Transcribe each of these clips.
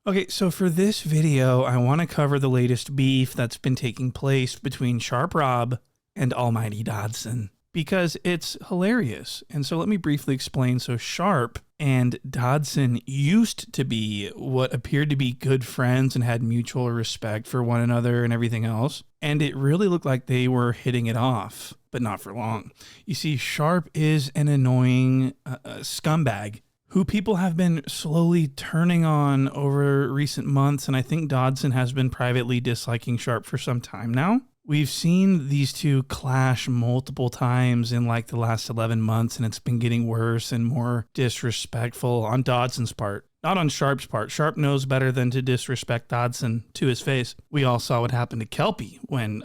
Okay, so for this video, I want to cover the latest beef that's been taking place between Sharp Rob and Almighty Dodson, because it's hilarious. And so let me briefly explain. So Sharp and Dodson used to be what appeared to be good friends and had mutual respect for one another and everything else. And it really looked like they were hitting it off, but not for long. You see, Sharp is an annoying scumbag who people have been slowly turning on over recent months, and I think Dodson has been privately disliking Sharp for some time now. We've seen these two clash multiple times in like the last 11 months, and it's been getting worse and more disrespectful on Dodson's part. Not on Sharp's part. Sharp knows better than to disrespect Dodson to his face. We all saw what happened to Kelpie when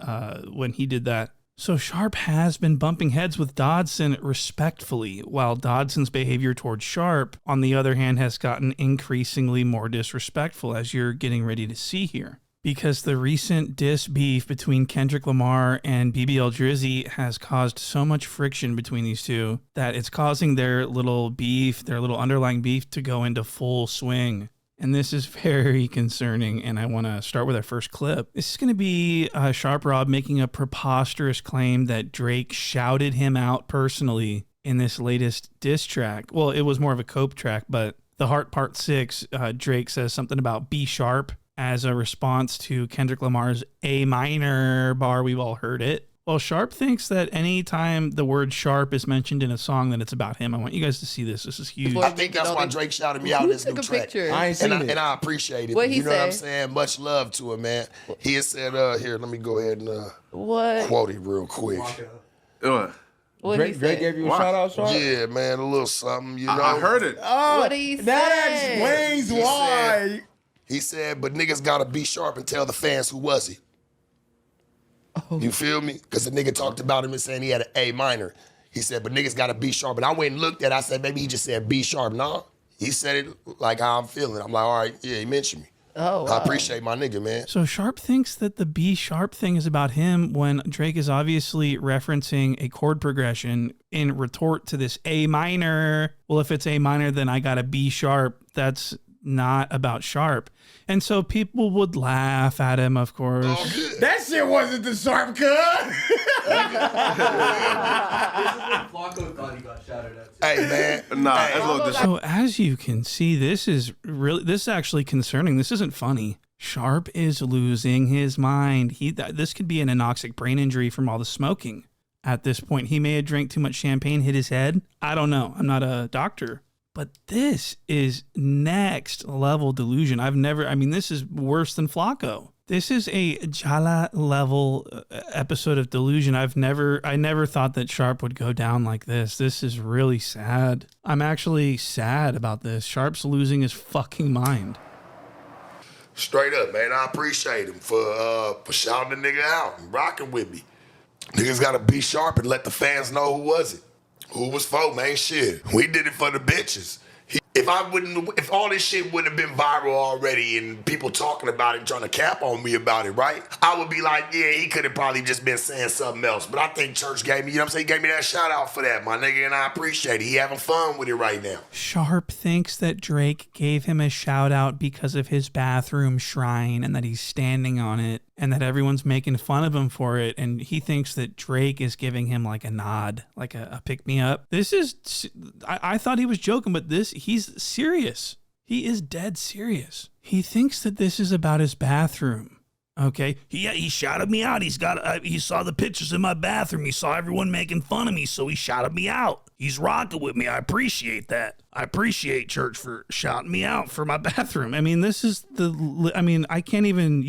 he did that. So Sharp has been bumping heads with Dodson respectfully, while Dodson's behavior towards Sharp, on the other hand, has gotten increasingly more disrespectful, as you're getting ready to see here. Because the recent diss beef between Kendrick Lamar and BBL Drizzy has caused so much friction between these two that it's causing their little underlying beef to go into full swing. And this is very concerning, and I want to start with our first clip. This is going to be Sharp Rob making a preposterous claim that Drake shouted him out personally in this latest diss track. Well, it was more of a cope track, but the Heart Part 6, Drake says something about B sharp as a response to Kendrick Lamar's A minor bar. We've all heard it. Well, Sharp thinks that anytime the word sharp is mentioned in a song, then it's about him. I want you guys to see this. This is huge. I think that's why Drake shouted me out in this new track. I ain't seen it. And I appreciate it. What he you know say? what I'm saying? Much love to him, man. He had said, here, let me go ahead and What? quote it real quick. What Drake gave you a shout out, Sharp? Yeah, man, a little something, you know. I heard it. What did he say? That explains why. He said, but niggas gotta be sharp and tell the fans who was he. You feel me? Because the nigga talked about him and saying he had an A minor. He said, but niggas gotta be sharp. And I went and looked at it. I said, maybe he just said B sharp. Nah, he said it like how I'm feeling. I'm like, all right, yeah, he mentioned me. Oh, wow. I appreciate my nigga, man. So Sharp thinks that the B sharp thing is about him when Drake is obviously referencing a chord progression in retort to this A minor. Well, if it's A minor, then I got a B sharp. That's not about Sharp. And so people would laugh at him, of course. Oh, That shit wasn't the Sharp cut. Flacco thought he got shouted at. Hey, man. Nah, Hey. that's a little So as you can see, this is actually concerning. This isn't funny. Sharp is losing his mind. This could be an anoxic brain injury from all the smoking. At this point, he may have drank too much champagne, hit his head. I don't know. I'm not a doctor. But this is next level delusion. This is worse than Flacco. This is a Jala level episode of delusion. I never thought that Sharp would go down like this. This is really sad. I'm actually sad about this. Sharp's losing his fucking mind. Straight up, man. I appreciate him for shouting the nigga out and rocking with me. Niggas gotta be sharp and let the fans know who was it. Who was for, man? Shit. We did it for the bitches. If all this shit wouldn't have been viral already and people talking about it and trying to cap on me about it, right? I would be like, yeah, he could have probably just been saying something else. But I think Church gave me, you know what I'm saying? He gave me that shout out for that, my nigga, and I appreciate it. He having fun with it right now. Sharp thinks that Drake gave him a shout out because of his bathroom shrine and that he's standing on it and that everyone's making fun of him for it. And he thinks that Drake is giving him like a nod, like a pick me up. This is, I thought he was joking, but he's serious. He is dead serious. He thinks that this is about his bathroom. Okay. He shouted me out. He saw the pictures in my bathroom. He saw everyone making fun of me. So he shouted me out. He's rocking with me. I appreciate that. I appreciate Church for shouting me out for my bathroom. I mean, you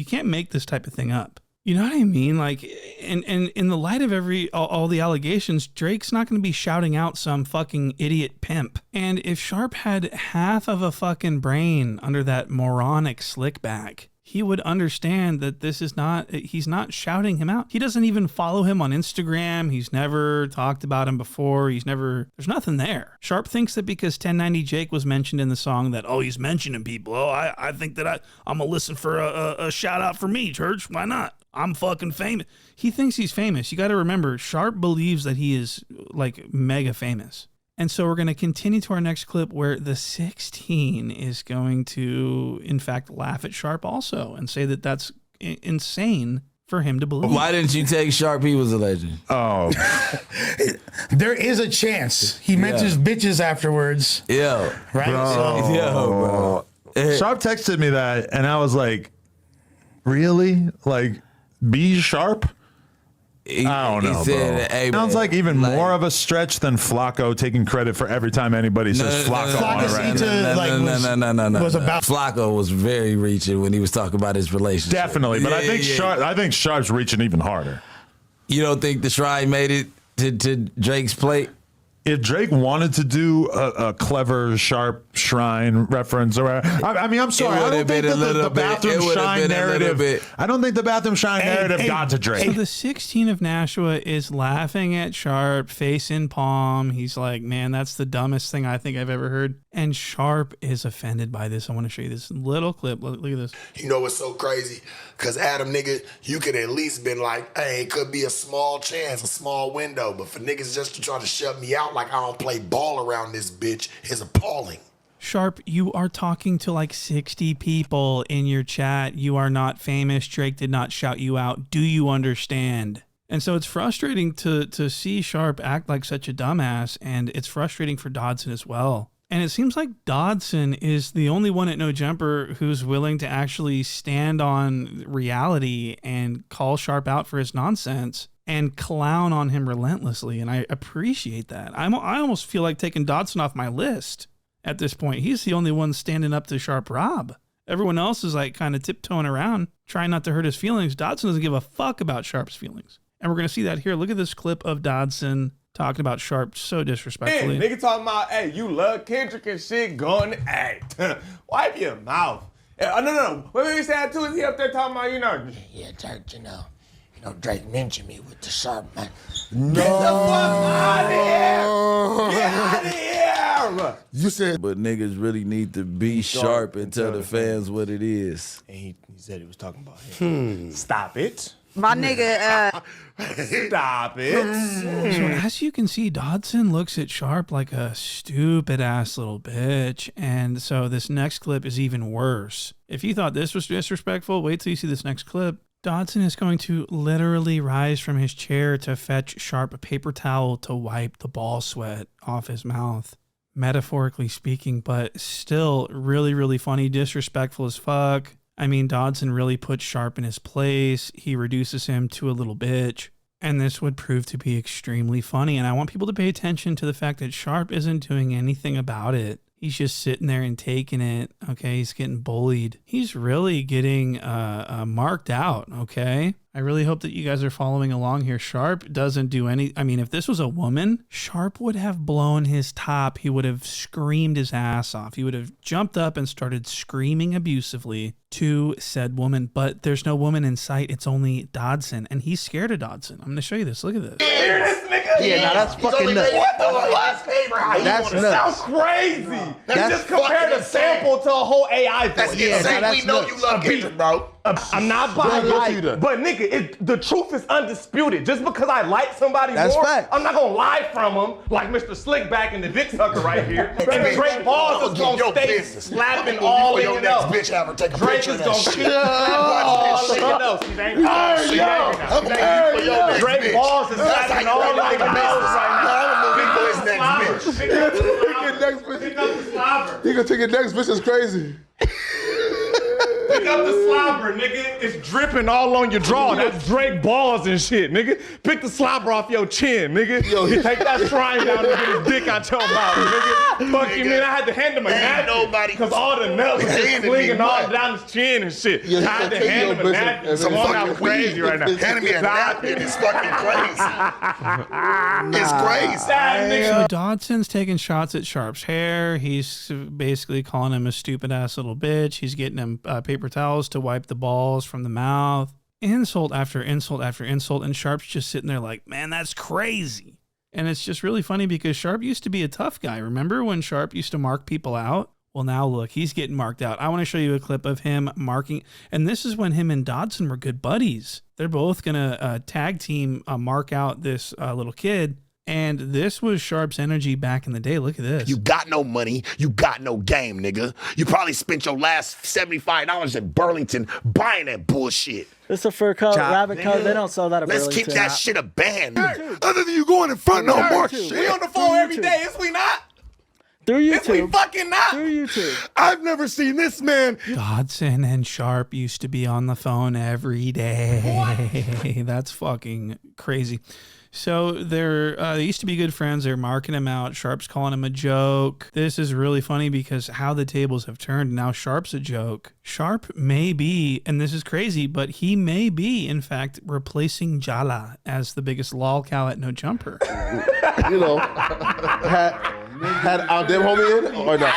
can't make this type of thing up. You know what I mean? Like, in the light of all the allegations, Drake's not going to be shouting out some fucking idiot pimp. And if Sharp had half of a fucking brain under that moronic slick back, he would understand that he's not shouting him out. He doesn't even follow him on Instagram. He's never talked about him before. There's nothing there. Sharp thinks that because 1090 Jake was mentioned in the song that, he's mentioning people. I think that I'm going to listen for a shout out for me, Church. Why not? I'm fucking famous. He thinks he's famous. You got to remember, Sharp believes that he is like mega famous. And so we're going to continue to our next clip where the 16 is going to, in fact, laugh at Sharp also and say that that's insane for him to believe. Why didn't you take Sharp? He was a legend. Oh. There is a chance. He mentions bitches afterwards. Yeah. Right? Bro. Yo, bro. Sharp texted me that, and I was like, really? Like, be Sharp? I don't know, said, bro. hey, Sounds man, like even more of a stretch than Flacco taking credit for every time anybody says Flacco on a record. Was about Flacco was very reaching when he was talking about his relationship. Definitely, but I think Sharp's reaching even harder. You don't think the Shrine made it to Drake's plate? If Drake wanted to do a clever, Sharp Shrine reference, or I mean, I'm sorry, I don't think that the bathroom Shrine narrative. I don't think the bathroom Shrine narrative got to Drake. So the 16 of Nashua is laughing at Sharp, face in palm. He's like, man, that's the dumbest thing I think I've ever heard. And Sharp is offended by this. I want to show you this little clip. Look at this. You know what's so crazy? Because Adam, nigga, you could at least been like, hey, it could be a small chance, a small window. But for niggas just to try to shut me out like I don't play ball around this bitch is appalling. Sharp, you are talking to like 60 people in your chat. You are not famous. Drake did not shout you out. Do you understand? And so it's frustrating to see Sharp act like such a dumbass, and it's frustrating for Dodson as well. And it seems like Dodson is the only one at No Jumper who's willing to actually stand on reality and call Sharp out for his nonsense and clown on him relentlessly. And I appreciate that. I almost feel like taking Dodson off my list at this point. He's the only one standing up to Sharp Rob. Everyone else is like kind of tiptoeing around, trying not to hurt his feelings. Dodson doesn't give a fuck about Sharp's feelings. And we're going to see that here. Look at this clip of Dodson talking about Sharp so disrespectfully. Nigga talking about, hey, you love Kendrick and shit, going, hey, wipe your mouth. No. What made me say that too is he up there talking about, yeah, Drake, Drake mentioned me with the Sharp, man. No. Get the fuck out of here. Get out of here. You said, but niggas really need to be Sharp and tell the fans what it is. And he said he was talking about him. Stop it. My nigga, Stop it. So as you can see, Dodson looks at Sharp like a stupid ass little bitch. And so this next clip is even worse. If you thought this was disrespectful, wait till you see this next clip. Dodson is going to literally rise from his chair to fetch Sharp a paper towel to wipe the ball sweat off his mouth. Metaphorically speaking, but still really, really funny, disrespectful as fuck. I mean, Dodson really puts Sharp in his place. He reduces him to a little bitch. And this would prove to be extremely funny. And I want people to pay attention to the fact that Sharp isn't doing anything about it. He's just sitting there and taking it. Okay, he's getting bullied. He's really getting marked out. Okay, I really hope that you guys are following along here. Sharp doesn't do any. I mean, if this was a woman, Sharp would have blown his top. He would have screamed his ass off. He would have jumped up and started screaming abusively to said woman. But there's no woman in sight. It's only Dodson, and he's scared of Dodson. I'm gonna show you this. Look at this. Hear this nigga? Yeah, now that's fucking nuts. What the fuck? That's nuts. Sounds crazy. You That's just compared a sample to a whole AI voice. that's insane. We know you love Kendrick, bro. I'm not buying it, but nigga, the truth is undisputed. Just because I like somebody That's more, fact. I'm not gonna lie from him like Mr. Slick back in the dick sucker right here. And Drake Balls is gonna stay slapping all in your nose. Bitch ever take a Drake picture is of gonna that shit. shit all in your nose. She's angry. Drake Balls is slapping all in your nose right now. Big boy's next bitch. Pick up the slobber. He gonna take your next bitch. That's crazy. Pick up the slobber, nigga. It's dripping all on your draw. That's Drake Balls and shit, nigga. Pick the slobber off your chin, nigga. Take that shrine down and get his dick out your mouth, nigga. Fuck you, man. I had to hand him a napkin. Because all the nuts was just slinging all down his chin and shit. I had to hand him a napkin. Some I'm fucking out crazy right now. Handing me a napkin is fucking crazy. It's crazy. So Dodson's taking shots at Sharp's hair. He's basically calling him a stupid ass little bitch. He's getting him paper towels to wipe the balls from the mouth. Insult after insult after insult. And Sharp's just sitting there like, man, that's crazy. And it's just really funny because Sharp used to be a tough guy. Remember when Sharp used to mark people out? Well, now look, he's getting marked out. I want to show you a clip of him marking. And this is when him and Dodson were good buddies. They're both going to tag team mark out this little kid. And this was Sharp's energy back in the day. Look at this. You got no money. You got no game, nigga. You probably spent your last $75 at Burlington buying that bullshit. It's a fur coat, rabbit coat. They don't sell that at Let's Burlington. keep that shit a band. Other than you going in front, no more shit. We on the phone every day, is we not? Through YouTube. Is we fucking not? Through YouTube. I've never seen this man. Dodson and Sharp used to be on the phone every day. That's fucking crazy. So they used to be good friends. They're marking him out. Sharp's calling him a joke. This is really funny because how the tables have turned. Now Sharp's a joke. Sharp may be, and this is crazy, but he may be, in fact, replacing Jala as the biggest lolcow at No Jumper. You know, had our damn homie in or not?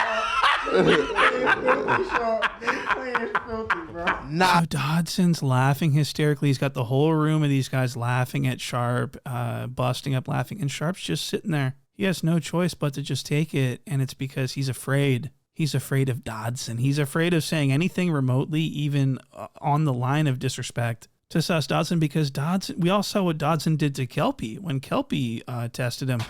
So Dodson's laughing hysterically. He's got the whole room of these guys laughing at Sharp, busting up laughing. And Sharp's just sitting there. He has no choice but to just take it. And it's because he's afraid. He's afraid of Dodson. He's afraid of saying anything remotely, even on the line of disrespect to sus Dodson, because Dodson, we all saw what Dodson did to Kelpie when Kelpie tested him.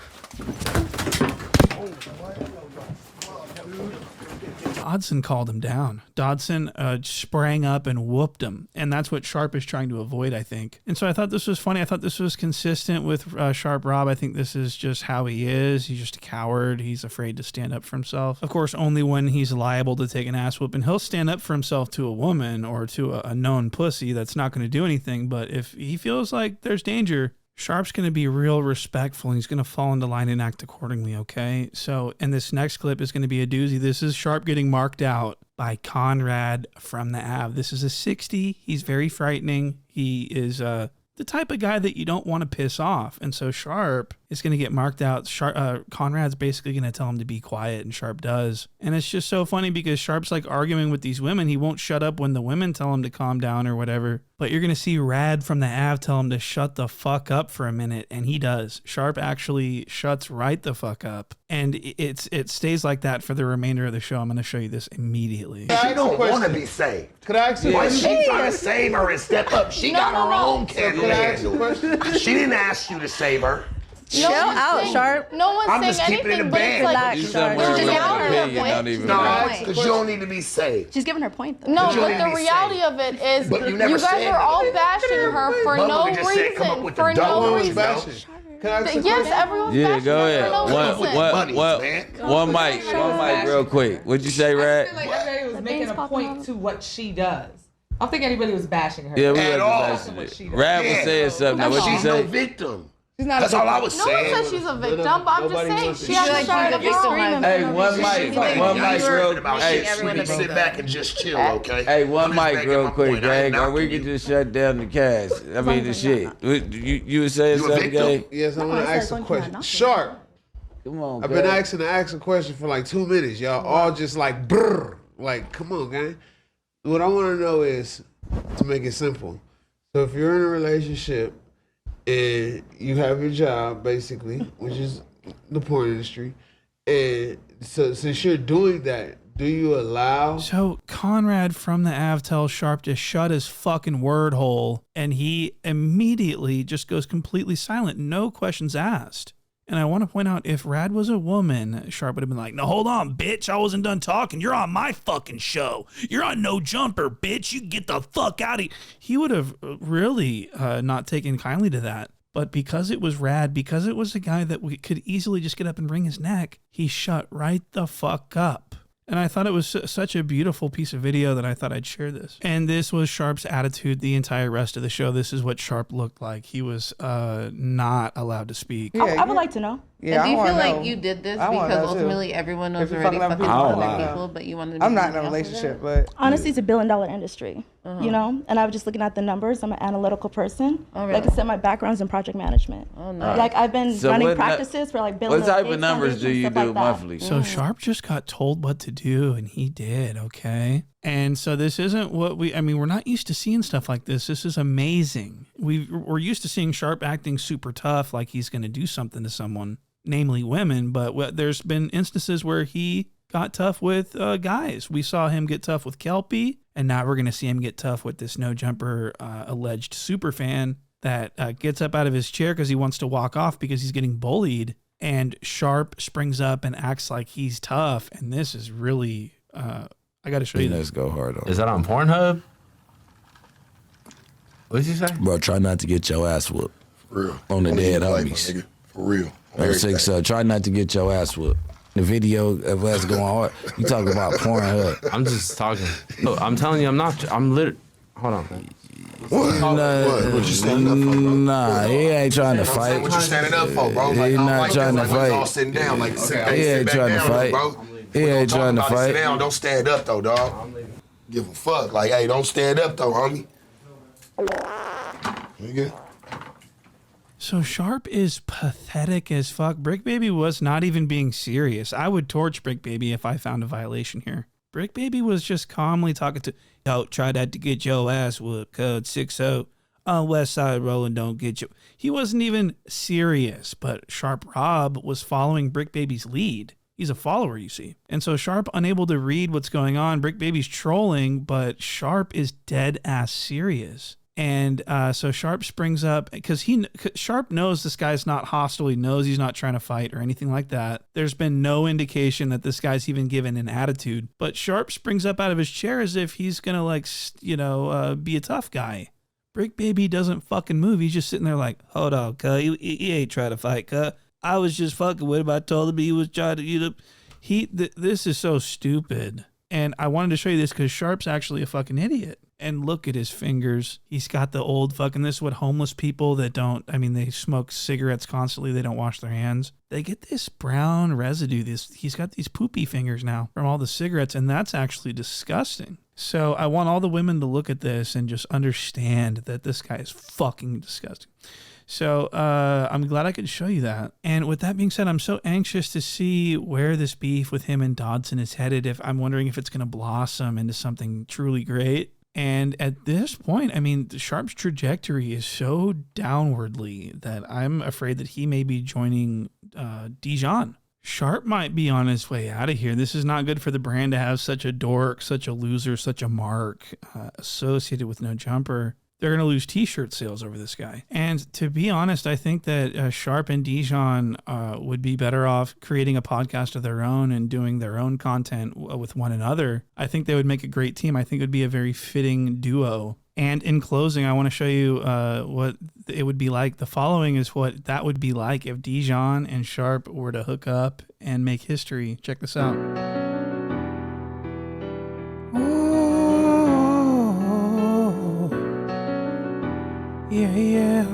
Dodson called him down. Dodson sprang up and whooped him. And that's what Sharp is trying to avoid, I think. And so I thought this was funny. I thought this was consistent with Sharp Rob. I think this is just how he is. He's just a coward. He's afraid to stand up for himself. Of course, only when he's liable to take an ass whooping, he'll stand up for himself to a woman or to a known pussy that's not going to do anything. But if he feels like there's danger, Sharp's going to be real respectful and he's going to fall into line and act accordingly, okay? So, and this next clip is going to be a doozy. This is Sharp getting marked out by Conrad from the Ave. This is a 60. He's very frightening. He is the type of guy that you don't want to piss off. And so Sharp is going to get marked out. Conrad's basically going to tell him to be quiet, and Sharp does. And it's just so funny because Sharp's like arguing with these women. He won't shut up when the women tell him to calm down or whatever. But you're going to see Rad from the Ave tell him to shut the fuck up for a minute, and he does. Sharp actually shuts right the fuck up. And it stays like that for the remainder of the show. I'm going to show you this immediately. She don't want to be saved. Could I ask you a Why question? she trying to save her and step up? She got her own candle Could I to ask you a handle. question? She didn't ask you to save her. Shout out, Sharp. No one's I'm saying just keeping it anything, in but band. it's like Relax, she's Sharp. just She's giving giving her her point. opinion, not even No, right. because you don't need to be saved. She's giving her point, though. But No, you but need the to be reality saved. of it is But you you never guys said are all that. bashing her for Bubba no just said, come up with the For dough. no Everyone's reason. bashing. Can I ask you a Yes, question? everyone's Yeah, bashing go her ahead. for no reason. One mic real quick. What'd you say, I Rad? feel like everybody was making a point to what she does. I don't think anybody was bashing her. Yeah, we At wasn't all. bashing What she it. does. Rad was saying something. Now, what'd you She's no say? victim. She's not That's a all I victim. was No one saying. says she's a victim, but I'm just Nobody saying wants to she see has her. to start She's a like, screaming. Hey, one mic real About Hey, shit. You need to sit back and just chill, okay? Hey, I'm one just mic making real my quick, point. I ain't gang, or we knocking could you. just shut down the cast. I mean, the shit. You were saying You a something, victim? gang? Yes, I want to I said ask a don't question. knock it. Sharp, Come on, I've been gang. asking to ask a question for like 2 minutes. Y'all all just like, brrr. Like, come on, gang. What I want to know is, to make it simple. So if you're in a relationship and you have your job, basically, which is the porn industry, and so since you're doing that, do you allow... So Conrad from the Ave tells Sharp to shut his fucking word hole, and he immediately just goes completely silent, no questions asked. And I want to point out, if Rad was a woman, Sharp would have been like, no, hold on, bitch, I wasn't done talking. You're on my fucking show. You're on No Jumper, bitch. You get the fuck out of here. He would have really not taken kindly to that. But because it was Rad, because it was a guy that we could easily just get up and wring his neck, he shut right the fuck up. And I thought it was such a beautiful piece of video that I thought I'd share this. And this was Sharp's attitude the entire rest of the show. This is what Sharp looked like. He was not allowed to speak. Yeah, I would like to know. And do you feel like you did this because ultimately everyone knows already fucking other people, but you wanted to be I'm not in a something else? relationship, but Honestly, it's $1 billion industry, you know? And I was just looking at the numbers. I'm an analytical person. Oh, really? Like I said, my background's in project management. Oh, nice. Like I've been So running what practices for like building What type those of big numbers do foundations, you stuff do like that. monthly? So Sharp just got told what to do, and he did, okay? And so this isn't what we're not used to seeing stuff like this. This is amazing. We're used to seeing Sharp acting super tough, like he's going to do something to someone, namely women, but there's been instances where he got tough with guys. We saw him get tough with Kelpie, and now we're going to see him get tough with this No Jumper alleged super fan that gets up out of his chair because he wants to walk off because he's getting bullied. And Sharp springs up and acts like he's tough. And this is really, I got to show you this. Let's go hard on. Is that on Pornhub? What did you say? Bro, try not to get your ass whooped. For real. On the dead Play, homies. For real. So try not to get your ass whooped. The video of us going hard. You talking about Pornhub. I'm just talking. Look, I'm telling you, I'm not. I'm lit. Hold on. What? What you standing up for, bro? Nah, he ain't trying to fight. What you standing up for, bro? Like, He not trying to We fight. all sitting down. Like, He ain't trying to fight. Bro. He ain't trying to fight. Sit down. Don't stand up, though, dog. Give a fuck. Like, hey, don't stand up, though, homie. Nigga. So Sharp is pathetic as fuck. Brick Baby was not even being serious. I would torch Brick Baby if I found a violation here. Brick Baby was just calmly talking to, yo, try that to get your ass whooped. Code 60 on West Side rolling, don't get you. He wasn't even serious, but Sharp Rob was following Brick Baby's lead. He's a follower, you see. And so Sharp, unable to read what's going on, Brick Baby's trolling, but Sharp is dead ass serious. And so Sharp springs up because Sharp knows this guy's not hostile. He knows he's not trying to fight or anything like that. There's been no indication that this guy's even given an attitude. But Sharp springs up out of his chair as if he's going to, be a tough guy. Brick Baby doesn't fucking move. He's just sitting there like, hold on, cuh. He ain't trying to fight, cuh. I was just fucking with him. I told him he was trying to, this is so stupid. And I wanted to show you this because Sharp's actually a fucking idiot. And look at his fingers. He's got the old fucking, this is what homeless people that they smoke cigarettes constantly. They don't wash their hands. They get this brown residue. He's got these poopy fingers now from all the cigarettes. And that's actually disgusting. So I want all the women to look at this and just understand that this guy is fucking disgusting. So I'm glad I could show you that. And with that being said, I'm so anxious to see where this beef with him and Dodson is headed. I'm wondering if it's going to blossom into something truly great. And at this point, Sharp's trajectory is so downwardly that I'm afraid that he may be joining Dijon. Sharp might be on his way out of here. This is not good for the brand to have such a dork, such a loser, such a mark associated with No Jumper. They're going to lose t-shirt sales over this guy. And to be honest, I think that Sharp and Dijon would be better off creating a podcast of their own and doing their own content with one another. I think they would make a great team. I think it would be a very fitting duo. And in closing, I want to show you what it would be like. The following is what that would be like if Dijon and Sharp were to hook up and make history. Check this out. Yeah.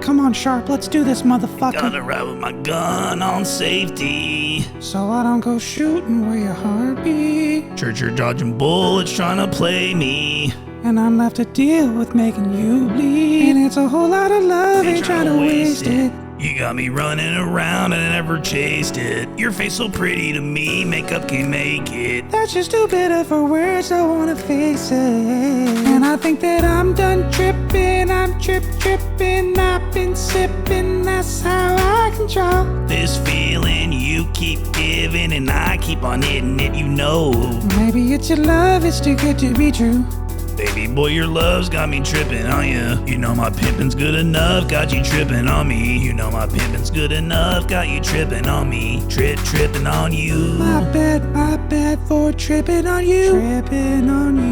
Come on, Sharp, let's do this, motherfucker. Gotta ride with my gun on safety, so I don't go shooting where your heart beat. Church, you're dodging bullets trying to play me, and I'm left to deal with making you bleed. And it's a whole lot of love, ain't trying to waste it. You got me running around and I never chased it. Your face so pretty to me, makeup can't make it. That's just too bitter for words, I wanna face it. And I think that I'm done tripping, I'm tripping. I've been sipping, that's how I control this feeling you keep giving, and I keep on hitting it, you know. Maybe it's your love, it's too good to be true. Baby boy, your love's got me tripping on you. You know my pimpin's good enough, got you tripping on me. You know my pimpin's good enough, got you tripping on me. Tripping on you. My bad for tripping on you. Tripping on you.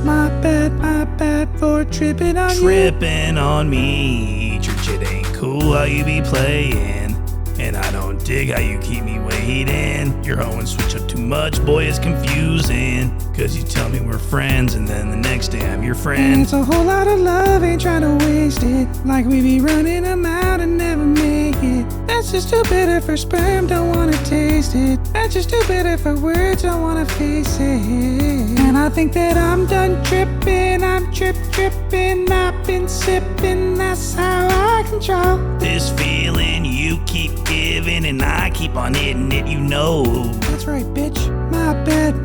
My bad for tripping on you. Tripping on me. Church, it ain't cool how you be playing, and I don't dig how you keep me waiting. Your hoe and switch up too much, boy, it's confusing. Cause you tell me we're friends, and then the next day I'm your friend. And it's a whole lot of love, ain't trying to waste it. Like we be running them out and never make it. That's just too bitter for sperm, don't wanna taste it. That's just too bitter for words, don't wanna face it. And I think that I'm done tripping, I'm tripping. I've been sipping, that's how I control this feeling you keep giving, and I keep on hitting it, you know. That's right, bitch. My bad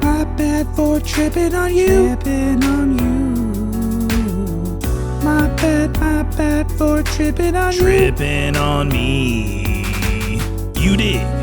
for tripping on you. Tripping on you. My bad for tripping on you. Tripping on me. You did.